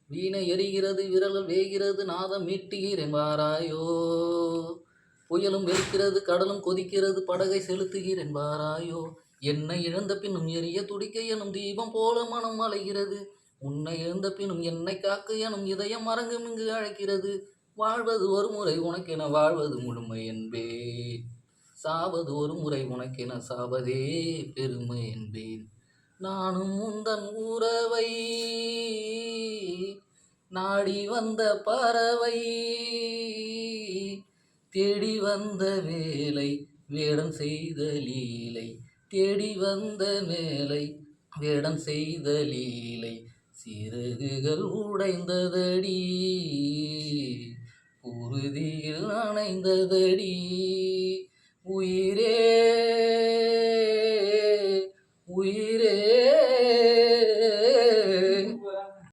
வீணை எரிகிறது விரல்கள் வேகிறது நாதம் மீட்டுகிறேன் வாராயோ. புயலும் வெடிக்கிறது கடலும் கொதிக்கிறது படகை செலுத்துகிறேன் வாராயோ. என்னை இழந்த பின்னும் எரிய துடிக்க எனும் தீபம் போல மனம் அலைகிறது. உன்னை இழந்த பின்னும் என்னை காக்க எனும் இதயம் அரங்கும் இங்கு அழைக்கிறது. வாழ்வது ஒரு முறை உனக்கென வாழ்வது முழுமை என்பேன். சாவது ஒரு முறை உனக்கென சாவதே பெருமை என்பேன். நானும் உந்தன் உறவை நாடி வந்த பறவை. தேடி வந்த வேலை வேடம் செய்த லீலை. தேடி வந்த வேலை வேடம் செய்த லீலை. சிறகுகள் உடைந்ததடி குருதியில் நனைந்ததடி. உயிரே